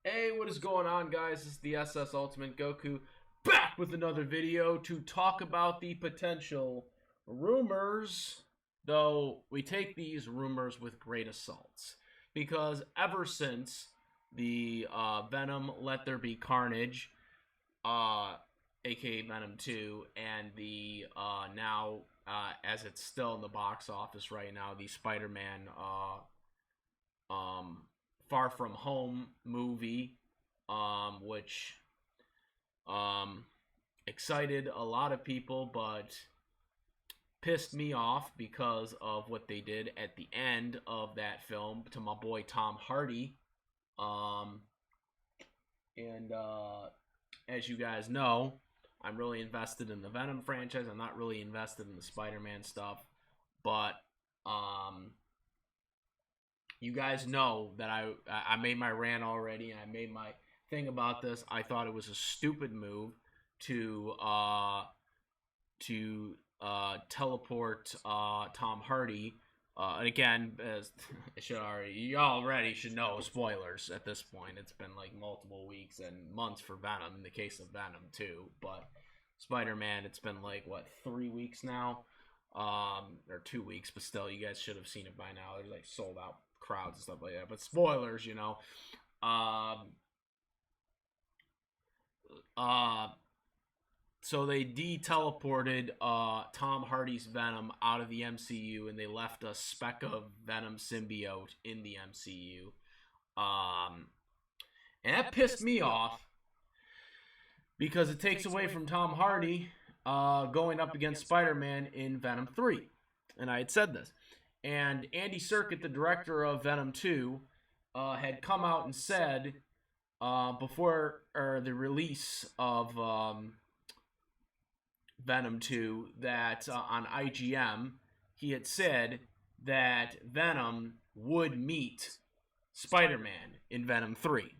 Hey, what is going on, guys? This is the SS Ultimate Goku back with another video to talk about the potential rumors, though we take these rumors with great assaults. Because ever since the Venom Let There Be Carnage, aka Venom 2, and the now, as it's still in the box office right now, the Spider-Man Far From Home movie, which excited a lot of people, but pissed me off because of what they did at the end of that film to my boy Tom Hardy. And as you guys know, I'm really invested in the Venom franchise. I'm not really invested in the Spider-Man stuff, but you guys know that I made my rant already, and I made my thing about this. I thought it was a stupid move to teleport Tom Hardy. And again, as you already should know, spoilers at this point. It's been like multiple weeks and months for Venom, in the case of Venom 2. But Spider-Man, it's been like, what, 3 weeks now? Or 2 weeks, but still, you guys should have seen it by now. They're like sold out crowds and stuff like that. But spoilers, you know. So they de-teleported Tom Hardy's Venom out of the MCU, and they left a speck of Venom symbiote in the MCU. And that pissed me off because it takes away from Tom Hardy going up against Spider-Man in Venom 3. And I had said this. And Andy Serkis, the director of Venom 2, had come out and said before the release of Venom 2 that on IGM, he had said that Venom would meet Spider-Man in Venom 3.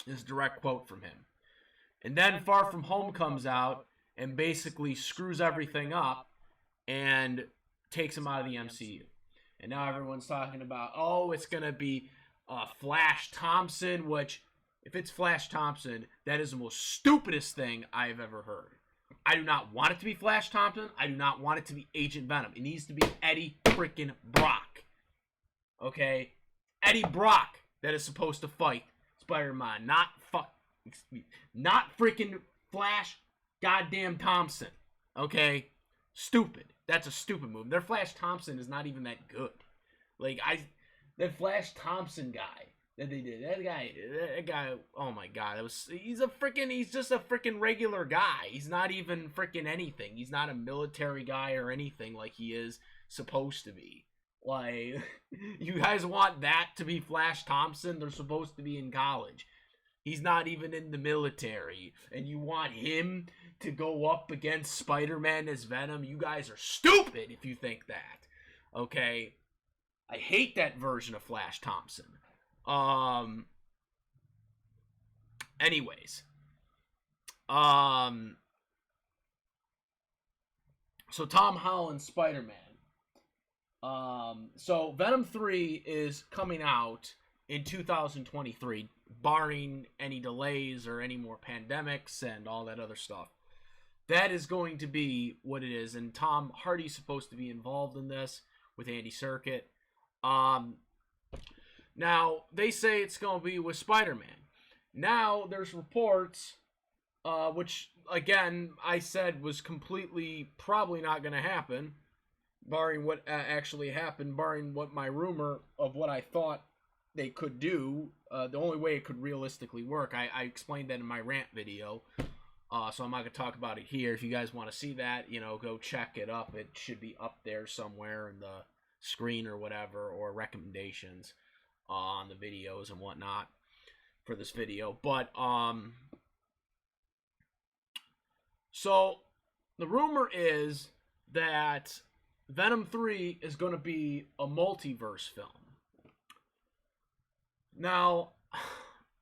This is a direct quote from him. And then Far From Home comes out and basically screws everything up and takes him out of the MCU. And now everyone's talking about, oh, it's going to be Flash Thompson, which, if it's Flash Thompson, that is the most stupidest thing I've ever heard. I do not want it to be Flash Thompson. I do not want it to be Agent Venom. It needs to be Eddie freaking Brock. Okay? Eddie Brock that is supposed to fight Spider-Man, not freaking Flash goddamn Thompson. Okay? Stupid. That's a stupid move. Their Flash Thompson is not even that good. Like, that Flash Thompson guy that they did, that guy, oh my god, he's just a freaking regular guy. He's not even freaking anything. He's not a military guy or anything like he is supposed to be. Like, you guys want that to be Flash Thompson? They're supposed to be in college. He's not even in the military. And you want him to go up against Spider-Man as Venom? You guys are stupid if you think that. Okay? I hate that version of Flash Thompson. Anyways. So Tom Holland's Spider-Man. So Venom 3 is coming out in 2023, barring any delays or any more pandemics and all that other stuff. That is going to be what it is, and Tom Hardy's supposed to be involved in this with Andy Serkis. Now, they say it's going to be with Spider-Man. Now, there's reports, which, again, I said was completely probably not going to happen, barring what actually happened, barring what my rumor of what I thought they could do. The only way it could realistically work, I explained that in my rant video, so I'm not going to talk about it here. If you guys want to see that, you know, go check it up. It should be up there somewhere in the screen or whatever, or recommendations on the videos and whatnot for this video. But so the rumor is that Venom 3 is going to be a multiverse film. Now,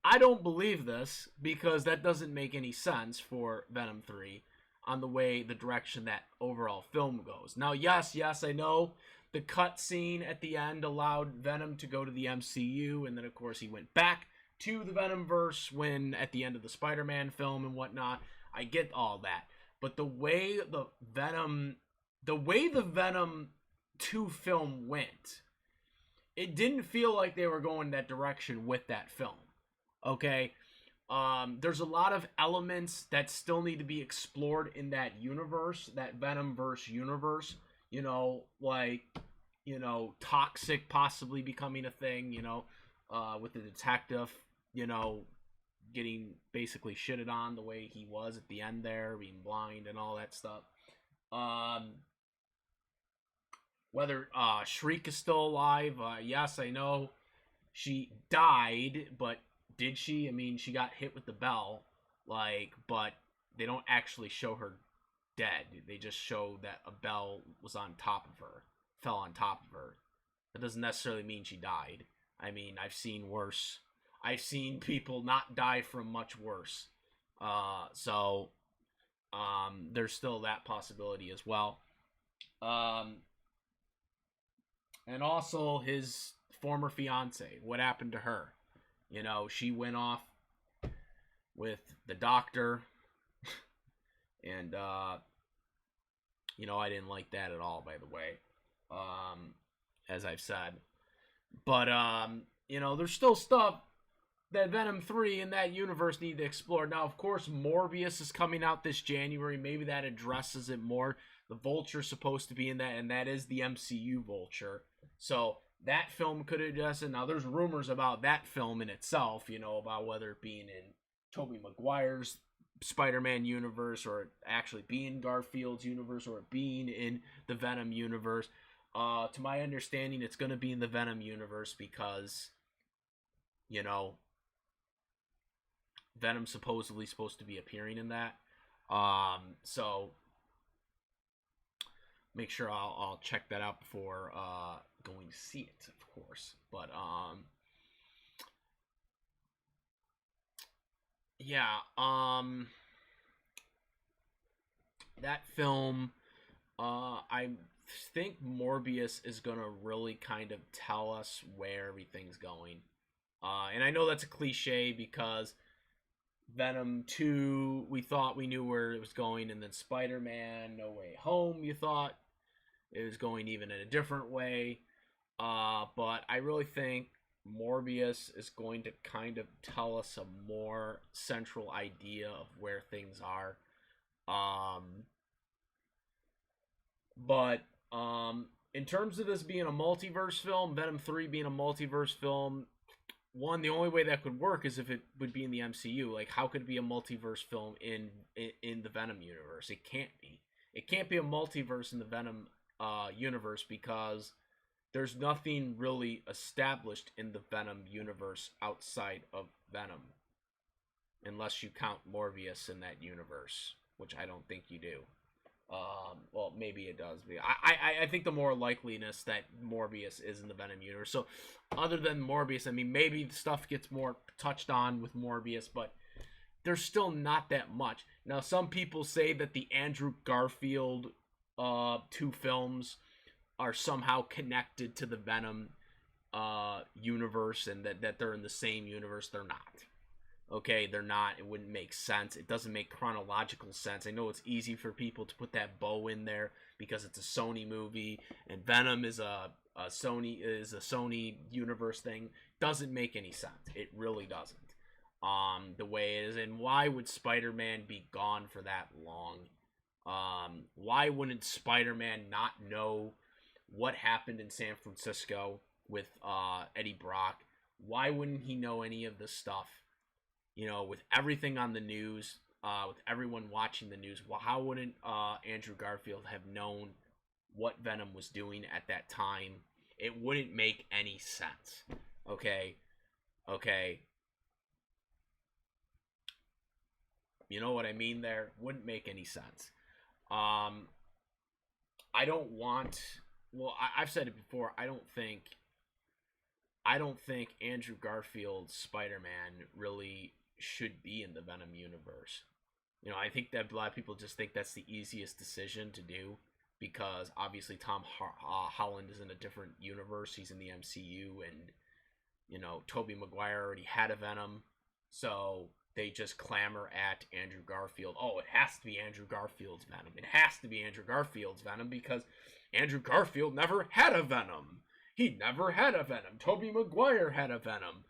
I don't believe this because that doesn't make any sense for Venom 3 on the way, the direction that overall film goes. Now, yes, I know the cut scene at the end allowed Venom to go to the MCU, and then, of course, he went back to the Venomverse when at the end of the Spider-Man film and whatnot. I get all that, but the way the Venom 2 film went, it didn't feel like they were going that direction with that film. Okay, there's a lot of elements that still need to be explored in that universe, that Venomverse universe. Like, toxic possibly becoming a thing. With the detective, getting basically shitted on the way he was at the end there, being blind and all that stuff. Whether Shriek is still alive, yes, I know she died, but did she? I mean, she got hit with the bell, but they don't actually show her dead. They just show that a bell was on top of her, fell on top of her. That doesn't necessarily mean she died. I mean, I've seen worse. I've seen people not die from much worse. So there's still that possibility as well. And also his former fiance. What happened to her? She went off with the doctor, and I didn't like that at all, by the way. As I've said, but there's still stuff that Venom 3 in that universe need to explore. Now, of course, Morbius is coming out this January. Maybe that addresses it more. The Vulture's supposed to be in that, and that is the MCU Vulture. So that film could address it. Now, there's rumors about that film in itself, about whether it being in Tobey Maguire's Spider-Man universe, or actually being Garfield's universe, or it being in the Venom universe. To my understanding, it's going to be in the Venom universe because, Venom's supposedly supposed to be appearing in that. So make sure I'll check that out before going to see it, of course. But yeah, that film, I think Morbius is gonna really kind of tell us where everything's going. And I know that's a cliche because Venom 2, we thought we knew where it was going, and then Spider-Man No Way Home, you thought it was going even in a different way. But I really think Morbius is going to kind of tell us a more central idea of where things are. But in terms of this being a multiverse film, Venom 3 being a multiverse film, the only way that could work is if it would be in the MCU. Like, how could it be a multiverse film in the Venom universe? It can't be. It can't be a multiverse in the Venom universe because there's nothing really established in the Venom universe outside of Venom. Unless you count Morbius in that universe, which I don't think you do. Well, maybe it does. I think the more likeliness that Morbius is in the Venom universe. So, other than Morbius, I mean, maybe stuff gets more touched on with Morbius, but there's still not that much. Now, some people say that the Andrew Garfield 2 films are somehow connected to the Venom universe, and that they're in the same universe. They're not. Okay, they're not. It wouldn't make sense. It doesn't make chronological sense. I know it's easy for people to put that bow in there because it's a Sony movie and Venom is a Sony universe thing. Doesn't make any sense. It really doesn't. The way it is, and why would Spider-Man be gone for that long? Why wouldn't Spider-Man not know what happened in San Francisco with Eddie Brock? Why wouldn't he know any of this stuff? With everything on the news, with everyone watching the news, well, how wouldn't Andrew Garfield have known what Venom was doing at that time? It wouldn't make any sense. Okay. You know what I mean there? Wouldn't make any sense. I don't want... Well, I've said it before. I don't think Andrew Garfield's Spider-Man really should be in the Venom universe. I think that a lot of people just think that's the easiest decision to do because obviously Tom Holland is in a different universe. He's in the MCU, and Tobey Maguire already had a Venom, so they just clamor at Andrew Garfield. Oh, it has to be Andrew Garfield's Venom. It has to be Andrew Garfield's Venom because Andrew Garfield never had a Venom. He never had a Venom. Tobey Maguire had a Venom.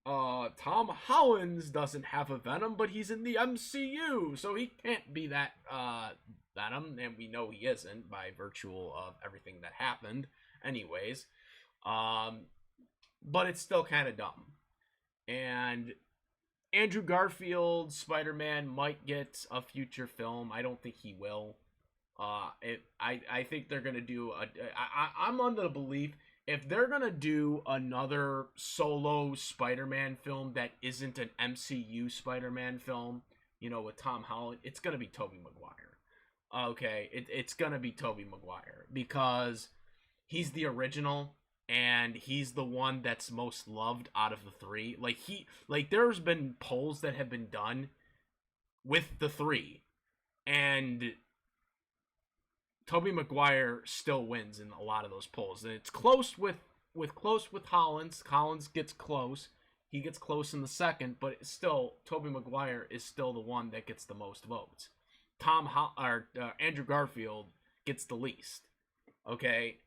Tom Holland doesn't have a Venom, but he's in the MCU, so he can't be that Venom, and we know he isn't by virtue of everything that happened. Anyways, but it's still kind of dumb. And Andrew Garfield's Spider-Man might get a future film. I don't think he will. I think they're gonna do I'm under the belief if they're gonna do another solo Spider-Man film that isn't an MCU Spider-Man film, with Tom Holland, it's gonna be Tobey Maguire. Okay, it's gonna be Tobey Maguire because he's the original and he's the one that's most loved out of the three. There's been polls that have been done with the three, and Tobey Maguire still wins in a lot of those polls. And it's close with Hollins. Hollins gets close. He gets close in the second, but it's still Tobey Maguire is still the one that gets the most votes. Andrew Garfield gets the least. Okay?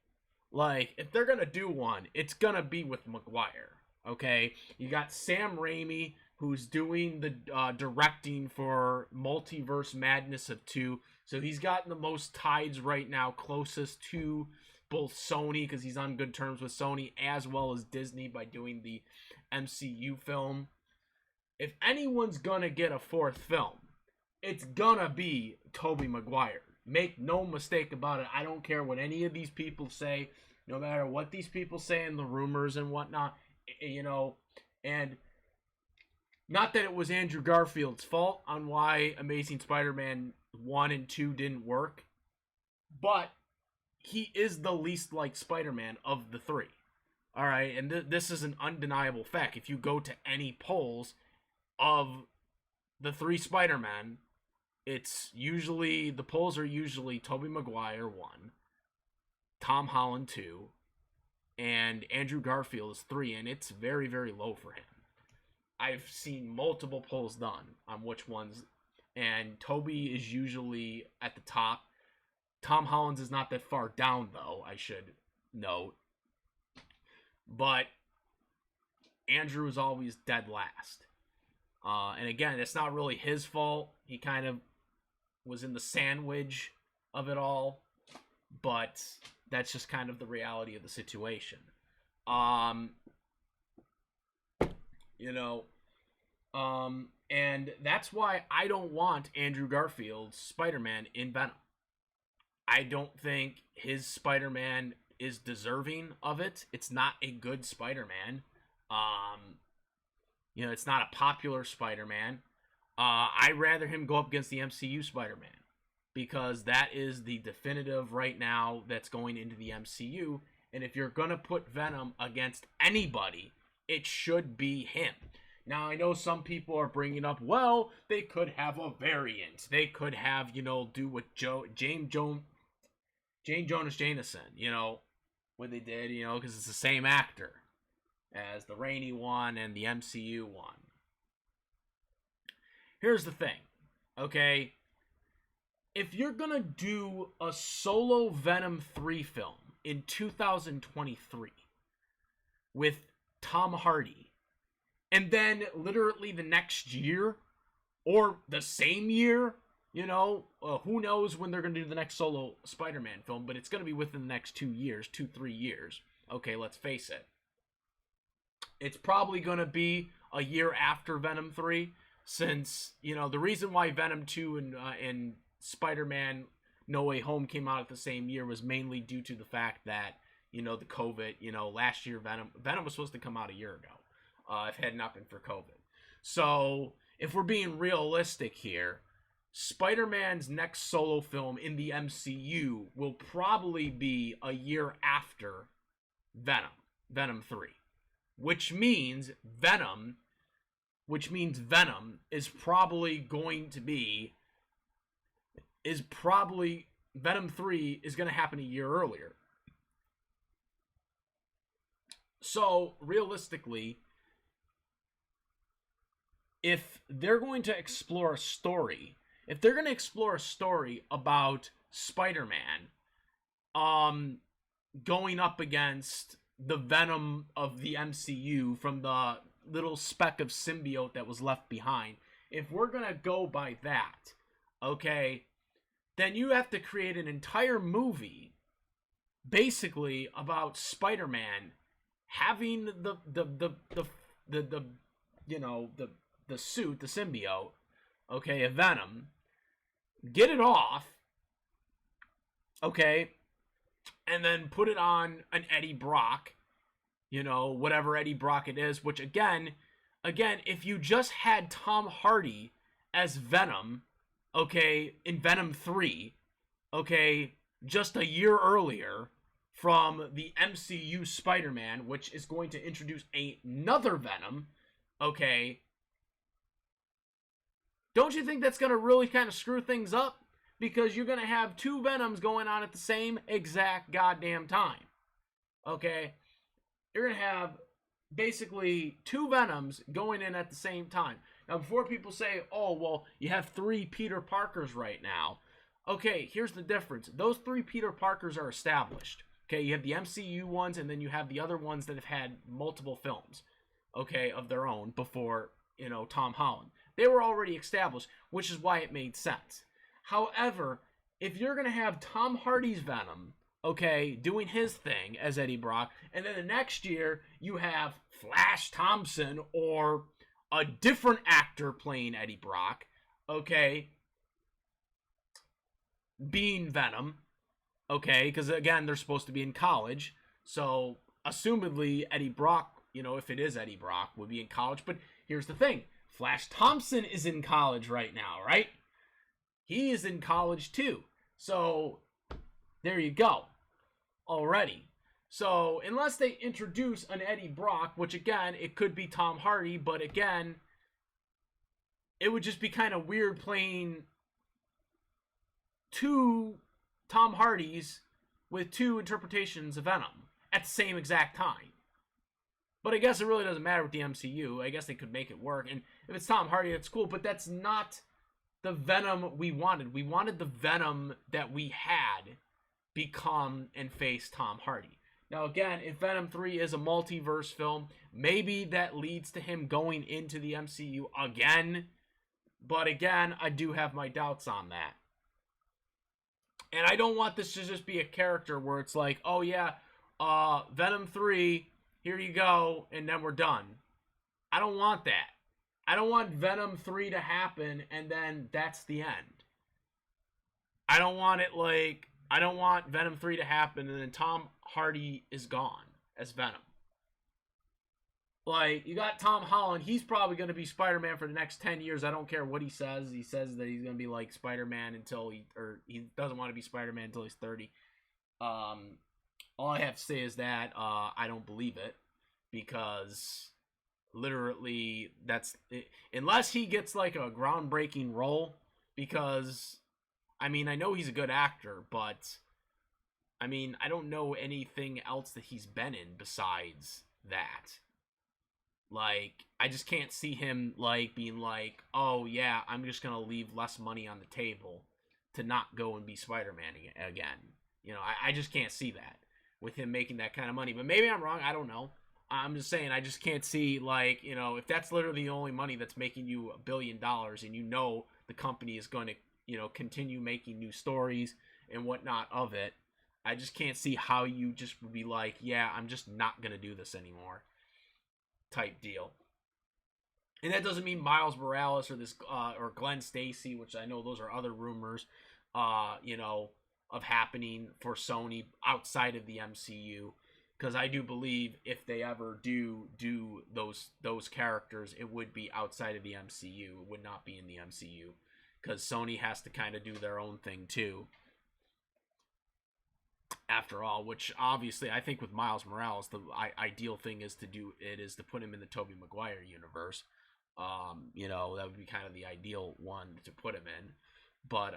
If they're going to do one, it's going to be with Maguire. Okay? You got Sam Raimi, who's doing the directing for Multiverse Madness of 2. So he's gotten the most tides right now, closest to both Sony, because he's on good terms with Sony, as well as Disney by doing the MCU film. If anyone's gonna get a fourth film, it's gonna be Tobey Maguire. Make no mistake about it. I don't care what any of these people say, no matter what these people say in the rumors and whatnot, and not that it was Andrew Garfield's fault on why Amazing Spider-Man 1 and 2 didn't work, but he is the least like Spider-Man of the three. All right, and this is an undeniable fact. If you go to any polls of the three Spider-Men, the polls are usually Tobey Maguire 1, Tom Holland 2, and Andrew Garfield is 3, and it's very, very low for him. I've seen multiple polls done on which ones, and Toby is usually at the top. Tom Holland is not that far down, though, I should note. But Andrew is always dead last. And again, it's not really his fault. He kind of was in the sandwich of it all. But that's just kind of the reality of the situation. And that's why I don't want Andrew Garfield's Spider-Man in Venom. I don't think his Spider-Man is deserving of it. It's not a good Spider-Man. It's not a popular Spider-Man. I'd rather him go up against the MCU Spider-Man because that is the definitive right now that's going into the MCU. And if you're going to put Venom against anybody, it should be him. Now, I know some people are bringing up, well, they could have a variant. They could have, do what Jane Jonas Jameson, what they did, because it's the same actor as the Raimi one and the MCU one. Here's the thing, okay? If you're going to do a solo Venom 3 film in 2023 with Tom Hardy, and then literally the next year, or the same year, who knows when they're going to do the next solo Spider-Man film, but it's going to be within the next 3 years. Okay, let's face it. It's probably going to be a year after Venom 3, since, the reason why Venom 2 and Spider-Man No Way Home came out at the same year was mainly due to the fact that, the COVID, last year Venom was supposed to come out a year ago. If it had not been for COVID. So, if we're being realistic here, Spider-Man's next solo film in the MCU will probably be a year after Venom 3. Which means Venom is probably going to be, Venom 3 is going to happen a year earlier. So realistically, if they're going to explore a story, if they're going to explore a story about Spider-Man, um, going up against the Venom of the MCU from the little speck of symbiote that was left behind, if we're gonna go by that, okay, then you have to create an entire movie basically about Spider-Man having the you know the suit, the symbiote, okay, a Venom, get it off, okay, and then put it on an Eddie Brock, whatever Eddie Brock it is, which again, if you just had Tom Hardy as Venom, okay, in Venom 3, okay, just a year earlier from the MCU Spider-Man, which is going to introduce another Venom, okay, don't you think that's going to really kind of screw things up? Because you're going to have two Venoms going on at the same exact goddamn time. Okay? You're going to have basically two Venoms going in at the same time. Now, before people say, oh, well, you have three Peter Parkers right now. Okay, here's the difference. Those three Peter Parkers are established. Okay, you have the MCU ones, and then you have the other ones that have had multiple films, okay, of their own before, Tom Holland. They were already established, which is why it made sense. However, if you're going to have Tom Hardy's Venom, okay, doing his thing as Eddie Brock, and then the next year you have Flash Thompson or a different actor playing Eddie Brock, okay, being Venom, okay, because again, they're supposed to be in college, so assumedly Eddie Brock, if it is Eddie Brock, would be in college, but here's the thing, Flash Thompson is in college right now, right? He is in college too. So, there you go. Already. So, unless they introduce an Eddie Brock, which again, it could be Tom Hardy, but again, it would just be kind of weird playing two Tom Hardys with two interpretations of Venom at the same exact time. But I guess it really doesn't matter with the MCU. I guess they could make it work. And if it's Tom Hardy, that's cool, but that's not the Venom we wanted. We wanted the Venom that we had become and face Tom Hardy. Now again, if Venom 3 is a multiverse film, maybe that leads to him going into the MCU again. But again, I do have my doubts on that. And I don't want this to just be a character where it's like, oh yeah, Venom 3, here you go, and then we're done. I don't want that. I don't want Venom 3 to happen and then that's the end. I don't want Venom 3 to happen and then Tom Hardy is gone as Venom. Like, you got Tom Holland, he's probably going to be Spider-Man for the next 10 years. I don't care what he says. He says that he's going to be like Spider-Man until he doesn't want to be Spider-Man until he's 30. All I have to say is that I don't believe it because literally that's it. Unless he gets like a groundbreaking role, because I mean, I know he's a good actor, but I mean, I don't know anything else that he's been in besides that. Like, I just can't see him like being like, oh yeah, I'm just gonna leave less money on the table to not go and be Spider-Man again. I just can't see that with him making that kind of money. But maybe I'm wrong, I don't know. I'm just saying, I just can't see, like, if that's literally the only money that's making you $1 billion and the company is going to, continue making new stories and whatnot of it, I just can't see how you just would be like, yeah, I'm just not going to do this anymore type deal. And that doesn't mean Miles Morales or or Glenn Stacy, which I know those are other rumors, of happening for Sony outside of the MCU. Because I do believe if they ever do those characters, it would be outside of the MCU. It would not be in the MCU. Because Sony has to kind of do their own thing too. After all, which obviously I think with Miles Morales, the ideal thing is to put him in the Tobey Maguire universe. That would be kind of the ideal one to put him in. But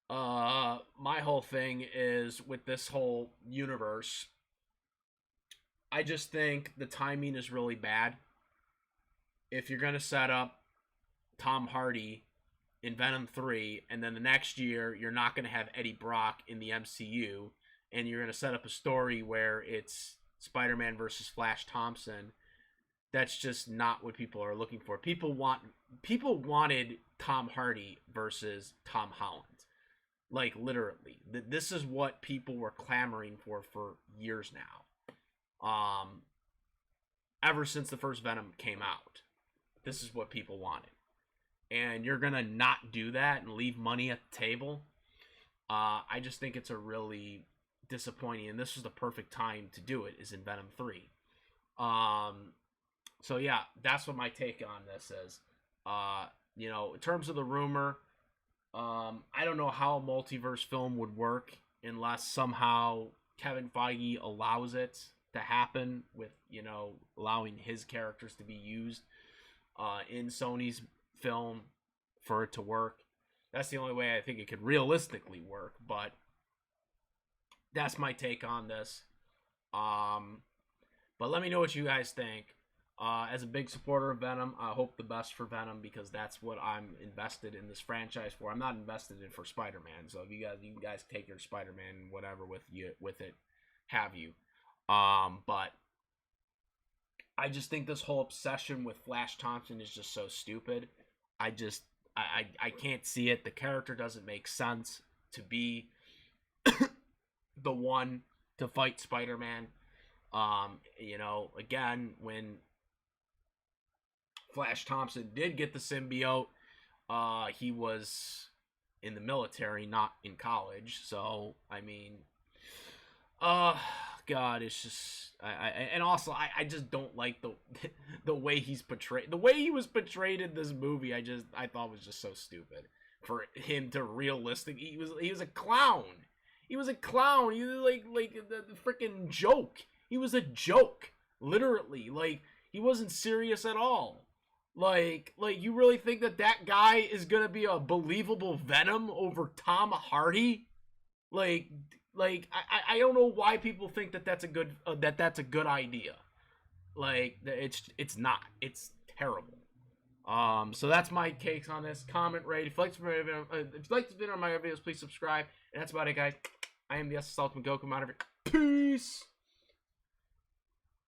My whole thing is with this whole universe. I just think the timing is really bad. If you're gonna set up Tom Hardy in Venom 3, and then the next year you're not gonna have Eddie Brock in the MCU, and you're gonna set up a story where it's Spider-Man versus Flash Thompson, that's just not what people are looking for. People wanted Tom Hardy versus Tom Holland. Like literally. This is what people were clamoring for years now. Ever since the first Venom came out. This is what people wanted. And you're going to not do that and leave money at the table. I just think it's a really disappointing, and this was the perfect time to do it, is in Venom 3. So yeah, that's what my take on this is. In terms of the rumor, I don't know how a multiverse film would work unless somehow Kevin Feige allows it to happen with, allowing his characters to be used in Sony's film for it to work. That's the only way I think it could realistically work, but that's my take on this. But let me know what you guys think. As a big supporter of Venom, I hope the best for Venom because that's what I'm invested in this franchise for. I'm not invested in it for Spider-Man. So if you guys take your Spider-Man whatever with it, have you. But I just think this whole obsession with Flash Thompson is just so stupid. I can't see it. The character doesn't make sense to be the one to fight Spider-Man. Again, when Flash Thompson did get the symbiote, he was in the military, not in college. So, I mean, God, it's just, I just don't like the way he's portrayed. The way he was portrayed in this movie, I thought was just so stupid. For him to realistic, he was a clown. He was a clown. He was like the freaking joke. He was a joke, literally. Like, he wasn't serious at all. Like you really think that guy is gonna be a believable Venom over Tom Hardy? Like I don't know why people think that's a good idea. Like, it's not. It's terrible. So that's my takes on this. Comment, rate. If you like this video on my videos, please subscribe. And that's about it, guys. I am the SS Ultimate Goku. I'm out of here. Peace.